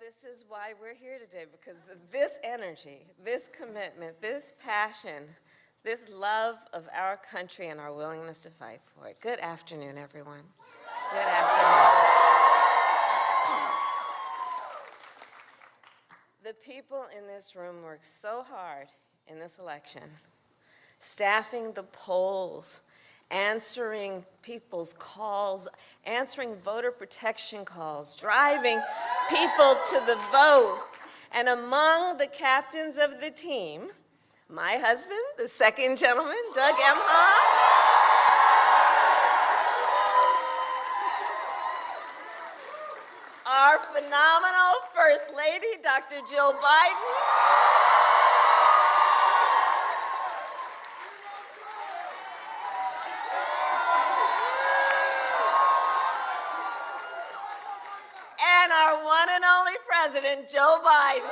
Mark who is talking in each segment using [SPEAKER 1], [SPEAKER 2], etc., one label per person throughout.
[SPEAKER 1] This is why we're here today, because of this energy, this commitment, this passion, this love of our country and our willingness to fight for it. Good afternoon, everyone. Good afternoon. The people in this room worked so hard in this election, staffing the polls, answering people's calls, answering voter protection calls, driving people to the vote. And among the captains of the team, my husband, the second gentleman, Doug Emhoff, our phenomenal First Lady, Dr. Jill Biden, and our one and only President, Joe Biden.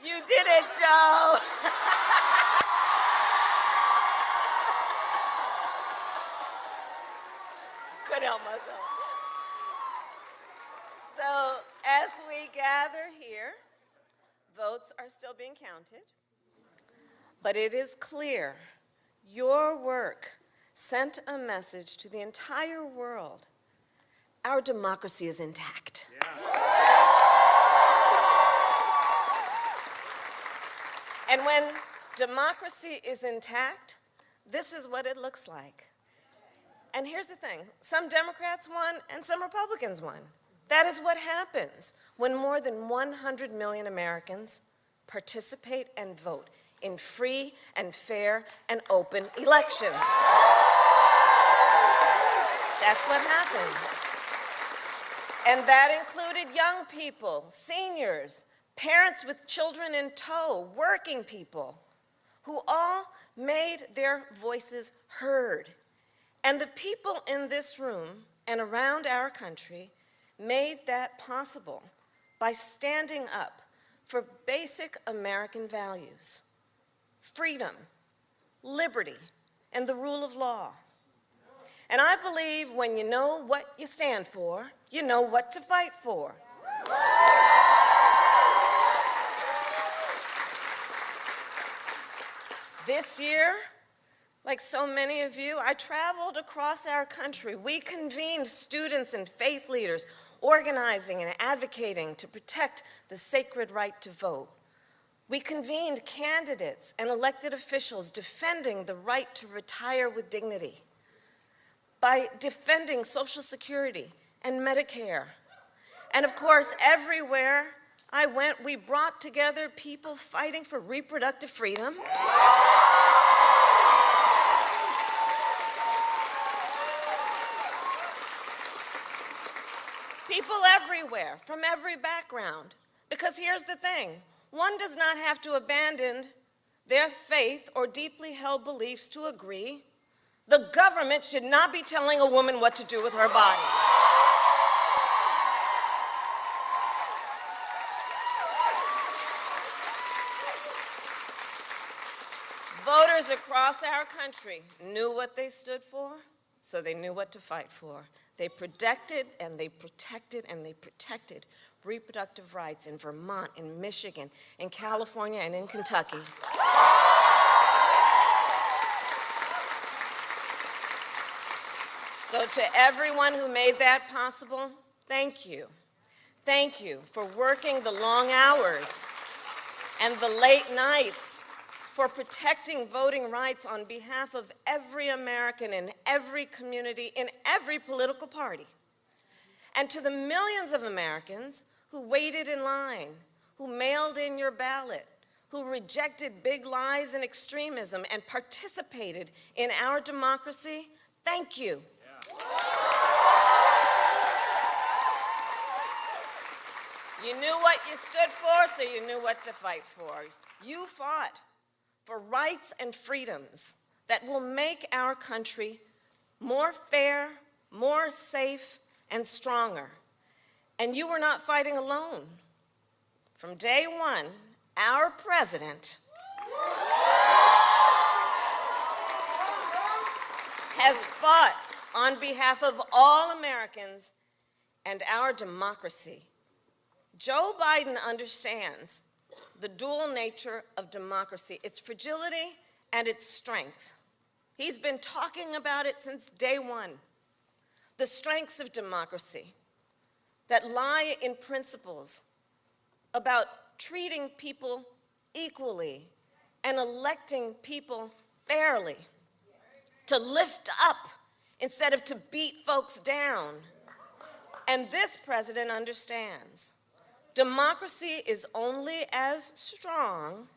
[SPEAKER 1] You did it, Joe. Couldn't help myself. So, as we gather here, votes are still being counted. But it is clear your work sent a message to the entire world. Our democracy is intact. Yeah. And when democracy is intact, this is what it looks like. And here's the thing, some Democrats won and some Republicans won. That is what happens when more than 100 million Americans participate and vote in free and fair and open elections. That's what happens. And that included young people, seniors, parents with children in tow, working people, who all made their voices heard. And the people in this room and around our country made that possible by standing up for basic American values: freedom, liberty, and the rule of law. And I believe when you know what you stand for, you know what to fight for. This year, like so many of you, I traveled across our country. We convened students and faith leaders, organizing and advocating to protect the sacred right to vote. We convened candidates and elected officials defending the right to retire with dignity by defending Social Security and Medicare. And of course, everywhere I went, we brought together people fighting for reproductive freedom, people everywhere, from every background. Because here's the thing, one does not have to abandon their faith or deeply held beliefs to agree. The government should not be telling a woman what to do with her body. Voters across our country knew what they stood for, so they knew what to fight for. They protected and they protected and they protected reproductive rights in Vermont, in Michigan, in California, and in Kentucky. So to everyone who made that possible, thank you. Thank you for working the long hours and the late nights, for protecting voting rights on behalf of every American in every community, in every political party. And to the millions of Americans who waited in line, who mailed in your ballot, who rejected big lies and extremism and participated in our democracy, thank you. You knew what you stood for, so you knew what to fight for. You fought for rights and freedoms that will make our country more fair, more safe, and stronger. And you were not fighting alone. From day one, our president has fought on behalf of all Americans and our democracy. Joe Biden understands the dual nature of democracy, its fragility and its strength. He's been talking about it since day one. The strengths of democracy that lie in principles about treating people equally and electing people fairly, to lift up instead of to beat folks down. And this president understands. Democracy is only as strong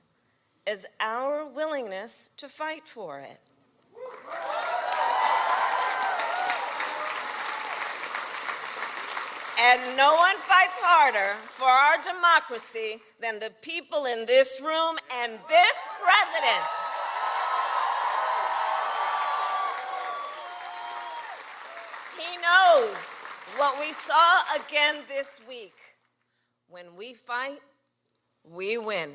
[SPEAKER 1] as our willingness to fight for it. And no one fights harder for our democracy than the people in this room and this president. He knows what we saw again this week. When we fight, we win.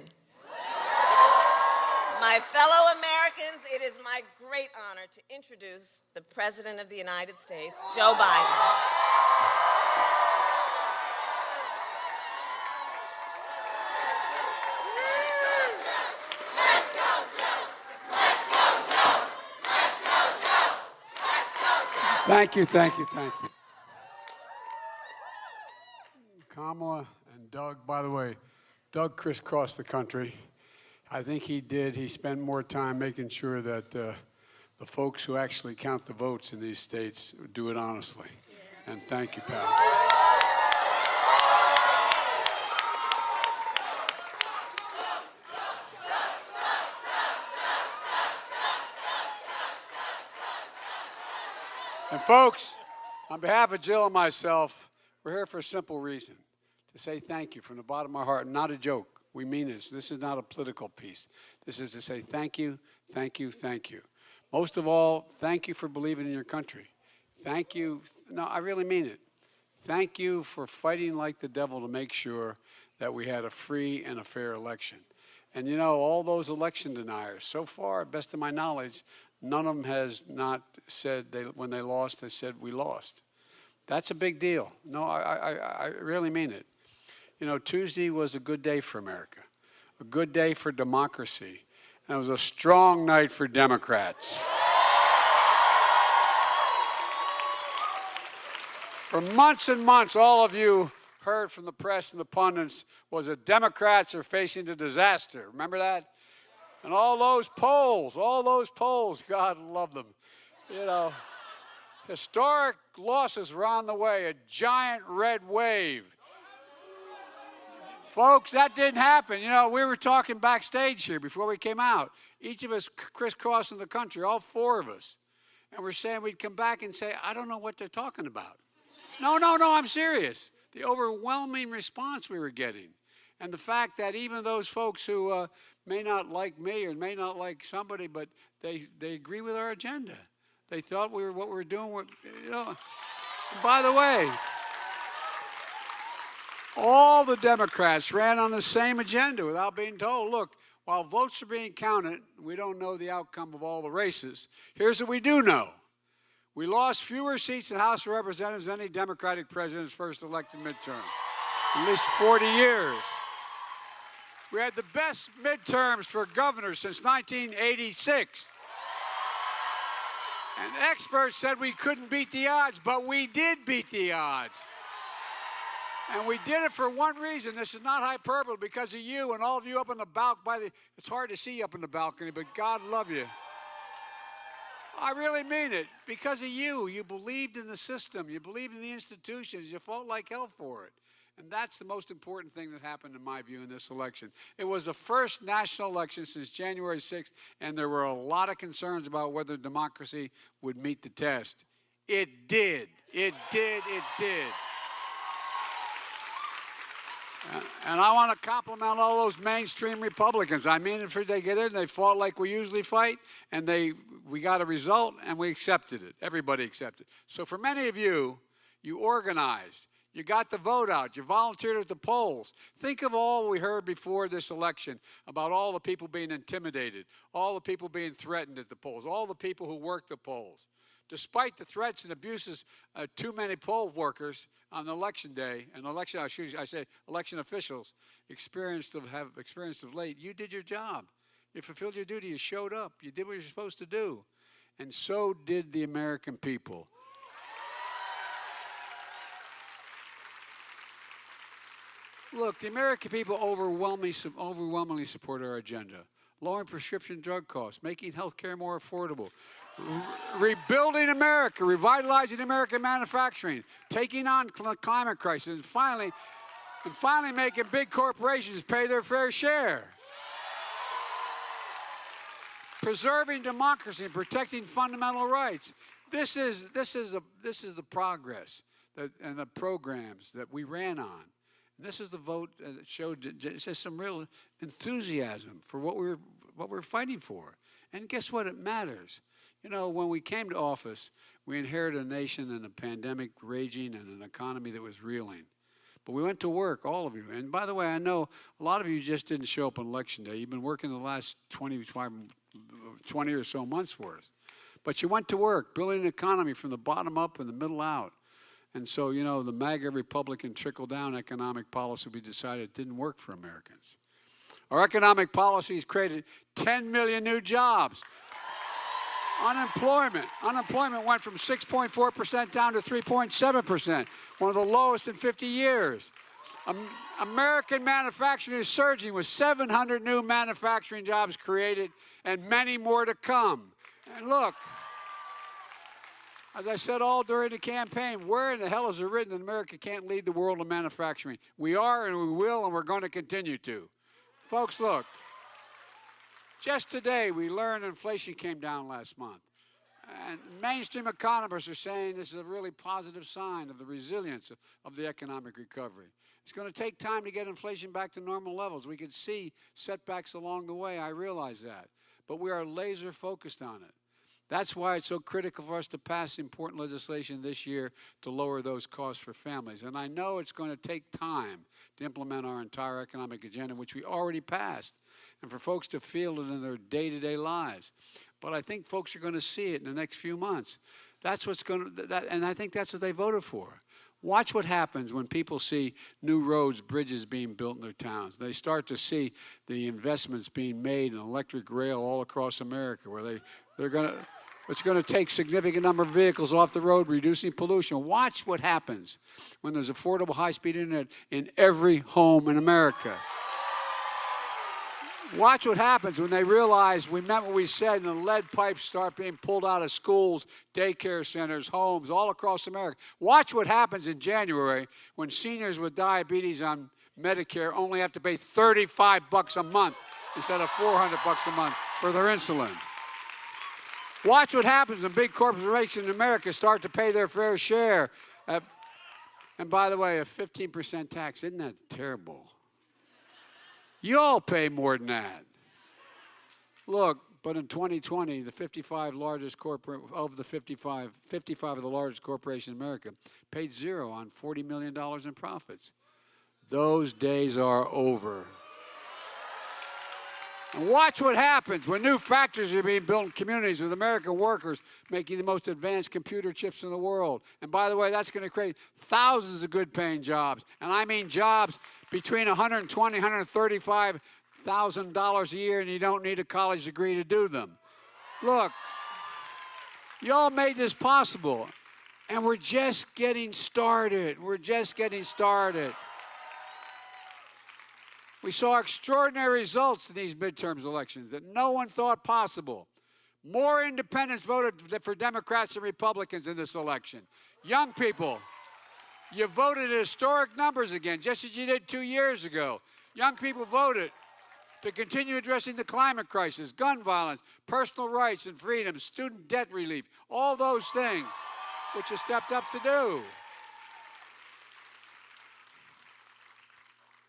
[SPEAKER 1] My fellow Americans, it is my great honor to introduce the President of the United States, Joe Biden.
[SPEAKER 2] Thank you, thank you, thank you. Kamala and Doug, by the way, Doug crisscrossed the country. I think he spent more time making sure that the folks who actually count the votes in these states do it honestly. And thank you, pal. And folks, on behalf of Jill and myself, we're here for a simple reason, to say thank you from the bottom of our heart. Not a joke. We mean this. This is not a political piece. This is to say thank you, thank you, thank you. Most of all, thank you for believing in your country. Thank you. No, I really mean it. Thank you for fighting like the devil to make sure that we had a free and a fair election. And you know, all those election deniers, so far, best of my knowledge, none of them has not said, when they lost, they said, we lost. That's a big deal. No, I really mean it. You know, Tuesday was a good day for America, a good day for democracy, and it was a strong night for Democrats. For months and months, all of you heard from the press and the pundits was that Democrats are facing a disaster. Remember that? And all those polls, God love them. You know, historic losses were on the way, a giant red wave. Folks, that didn't happen. You know, we were talking backstage here before we came out. Each of us crisscrossing the country, all four of us. And we're saying we'd come back and say, I don't know what they're talking about. No, I'm serious. The overwhelming response we were getting. And the fact that even those folks who may not like me or may not like somebody, but they agree with our agenda. They thought what we were doing, you know. By the way, all the Democrats ran on the same agenda without being told, look, while votes are being counted, we don't know the outcome of all the races. Here's what we do know. We lost fewer seats in the House of Representatives than any Democratic president's first elected midterm, at least 40 years. We had the best midterms for governors since 1986. And experts said we couldn't beat the odds, but we did beat the odds. And we did it for one reason. This is not hyperbole, because of you and all of you up on the balcony. It's hard to see you up on the balcony, but God love you. I really mean it. Because of you. You believed in the system. You believed in the institutions. You fought like hell for it. And that's the most important thing that happened, in my view, in this election. It was the first national election since January 6th, and there were a lot of concerns about whether democracy would meet the test. It did. It did. It did. And I want to compliment all those mainstream Republicans. I mean, if they get in, they fought like we usually fight, and we got a result, and we accepted it. Everybody accepted it. So for many of you, you organized. You got the vote out. You volunteered at the polls. Think of all we heard before this election about all the people being intimidated, all the people being threatened at the polls, all the people who worked the polls. despite the threats and abuses of too many poll workers on election day, and election officials have experienced of late, you did your job. You fulfilled your duty. You showed up. You did what you're supposed to do. And so did the American people. Look, the American people overwhelmingly support our agenda. Lowering prescription drug costs, making health care more affordable, rebuilding America, revitalizing American manufacturing, taking on climate crisis, and finally making big corporations pay their fair share. Preserving democracy and protecting fundamental rights. This is the progress and the programs that we ran on. This is the vote that showed just some real enthusiasm for what we're fighting for. And guess what? It matters. You know, when we came to office, we inherited a nation and a pandemic raging and an economy that was reeling. But we went to work, all of you. And by the way, I know a lot of you just didn't show up on Election Day. You've been working the last 20 or so months for us. But you went to work, building an economy from the bottom up and the middle out. And so, you know, the MAGA Republican trickle-down economic policy we decided didn't work for Americans. Our economic policies created 10 million new jobs. Unemployment went from 6.4% down to 3.7%, one of the lowest in 50 years. American manufacturing is surging with 700 new manufacturing jobs created and many more to come. And look, as I said all during the campaign, where in the hell is it written that America can't lead the world in manufacturing? We are, and we will, and we're going to continue to. Folks, look, just today we learned inflation came down last month. And mainstream economists are saying this is a really positive sign of the resilience of the economic recovery. It's going to take time to get inflation back to normal levels. We could see setbacks along the way, I realize that. But we are laser focused on it. That's why it's so critical for us to pass important legislation this year to lower those costs for families. And I know it's going to take time to implement our entire economic agenda, which we already passed, and for folks to feel it in their day-to-day lives. But I think folks are going to see it in the next few months. That's what's going to, and I think that's what they voted for. Watch what happens when people see new roads, bridges being built in their towns. They start to see the investments being made in electric rail all across America, where it's going to take significant number of vehicles off the road, reducing pollution. Watch what happens when there's affordable high-speed internet in every home in America. Watch what happens when they realize we meant what we said and the lead pipes start being pulled out of schools, daycare centers, homes, all across America. Watch what happens in January when seniors with diabetes on Medicare only have to pay $35 a month instead of $400 a month for their insulin. Watch what happens when big corporations in America start to pay their fair share. And by the way, a 15% tax, isn't that terrible? You all pay more than that. Look, but in 2020, the 55 of the largest corporations in America paid zero on $40 million in profits. Those days are over. And watch what happens when new factories are being built in communities with American workers making the most advanced computer chips in the world. And by the way, that's going to create thousands of good-paying jobs. And I mean jobs between $120,000 and $135,000 a year, and you don't need a college degree to do them. Look, y'all made this possible, and we're just getting started. We're just getting started. We saw extraordinary results in these midterms elections that no one thought possible. More independents voted for Democrats and Republicans in this election. Young people, you voted at historic numbers again, just as you did 2 years ago. Young people voted to continue addressing the climate crisis, gun violence, personal rights and freedoms, student debt relief, all those things which you stepped up to do.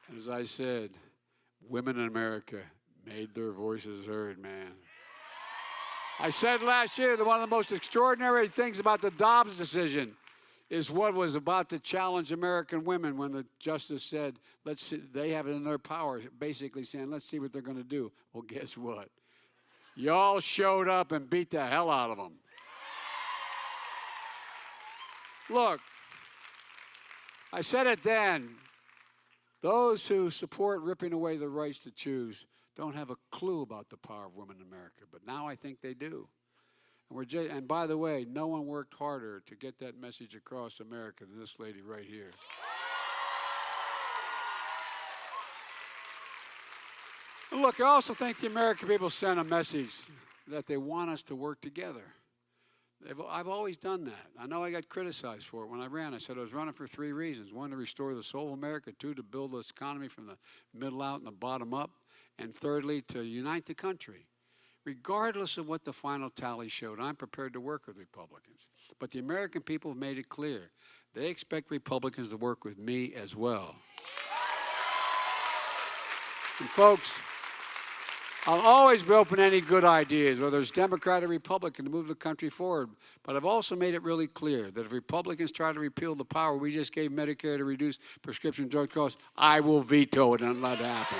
[SPEAKER 2] And as I said, women in America made their voices heard, man. I said last year that one of the most extraordinary things about the Dobbs decision is what was about to challenge American women when the justice said, let's see, they have it in their power, basically saying, let's see what they're going to do. Well, guess what? Y'all showed up and beat the hell out of them. Look, I said it then. Those who support ripping away the rights to choose don't have a clue about the power of women in America, but now I think they do. And by the way, no one worked harder to get that message across America than this lady right here. And look, I also think the American people sent a message that they want us to work together. I've always done that. I know I got criticized for it when I ran. I said I was running for 3 reasons. 1, to restore the soul of America. 2, to build this economy from the middle out and the bottom up. And thirdly, to unite the country. Regardless of what the final tally showed, I'm prepared to work with Republicans. But the American people have made it clear. They expect Republicans to work with me as well. And folks, I'll always be open to any good ideas, whether it's Democrat or Republican, to move the country forward. But I've also made it really clear that if Republicans try to repeal the power we just gave Medicare to reduce prescription drug costs, I will veto it and let it happen.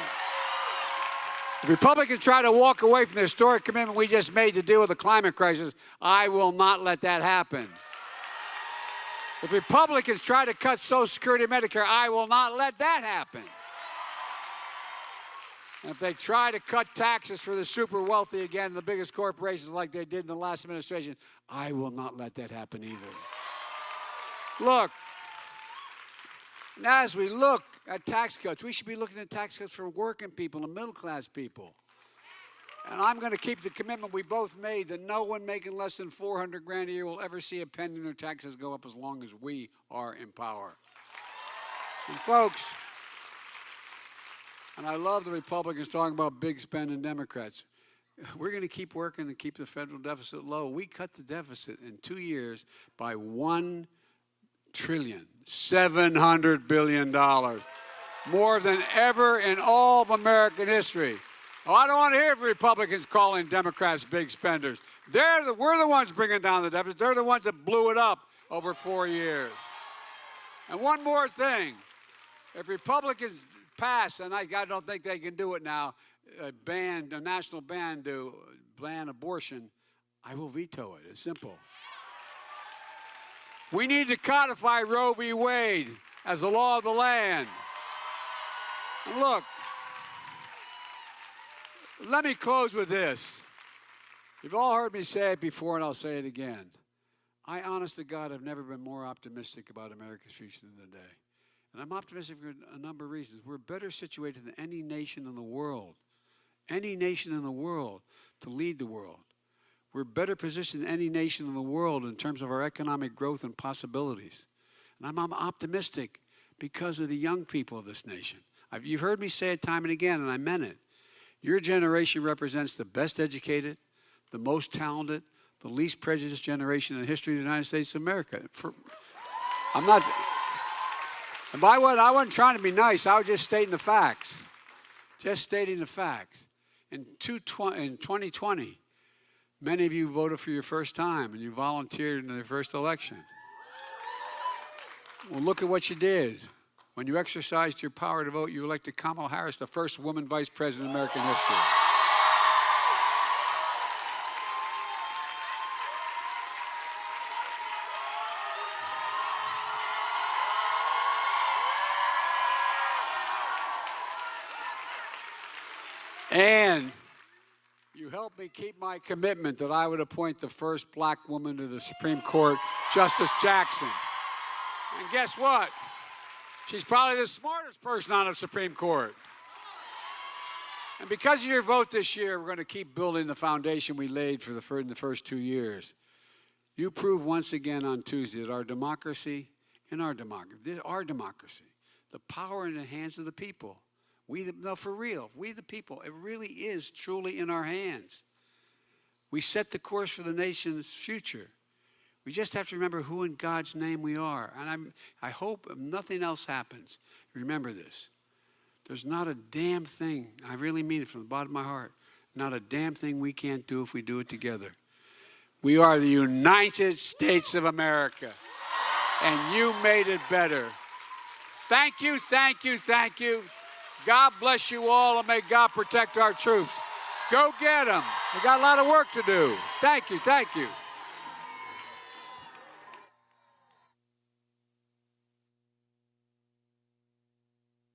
[SPEAKER 2] If Republicans try to walk away from the historic commitment we just made to deal with the climate crisis, I will not let that happen. If Republicans try to cut Social Security and Medicare, I will not let that happen. And if they try to cut taxes for the super wealthy again, the biggest corporations like they did in the last administration, I will not let that happen either. Look, now as we look at tax cuts, we should be looking at tax cuts for working people and middle-class people. And I'm going to keep the commitment we both made that no one making less than $400,000 a year will ever see a penny in their taxes go up as long as we are in power. And folks, and I love the Republicans talking about big spending Democrats. We're going to keep working to keep the federal deficit low. We cut the deficit in 2 years by $1 trillion, $700 billion, more than ever in all of American history. Oh, I don't want to hear from Republicans calling Democrats big spenders. We're the ones bringing down the deficit. They're the ones that blew it up over 4 years. And one more thing. If Republicans pass, and I don't think they can do it now, a national ban to ban abortion, I will veto it. It's simple. We need to codify Roe v. Wade as the law of the land. And look, let me close with this. You've all heard me say it before, and I'll say it again. I, honest to God, have never been more optimistic about America's future than today. And I'm optimistic for a number of reasons. We're better situated than any nation in the world, to lead the world. We're better positioned than any nation in the world in terms of our economic growth and possibilities. And I'm optimistic because of the young people of this nation. You've heard me say it time and again, and I meant it. Your generation represents the best educated, the most talented, the least prejudiced generation in the history of the United States of America. And by what, I wasn't trying to be nice. I was just stating the facts. Just stating the facts. In 2020, many of you voted for your first time, and you volunteered in the first election. Well, look at what you did. When you exercised your power to vote, you elected Kamala Harris, the first woman vice president in American history. And you helped me keep my commitment that I would appoint the first black woman to the Supreme Court, Justice Jackson. And guess what? She's probably the smartest person on the Supreme Court. And because of your vote this year, we're going to keep building the foundation we laid in the first 2 years. You proved once again on Tuesday that our democracy, the power in the hands of the people. For real, we the people, it really is truly in our hands. We set the course for the nation's future. We just have to remember who in God's name we are. And I hope if nothing else happens, remember this. There's not a damn thing, I really mean it from the bottom of my heart, not a damn thing we can't do if we do it together. We are the United States of America, and you made it better. Thank you, thank you, thank you. God bless you all, and may God protect our troops. Go get them. We got a lot of work to do. Thank you, thank you.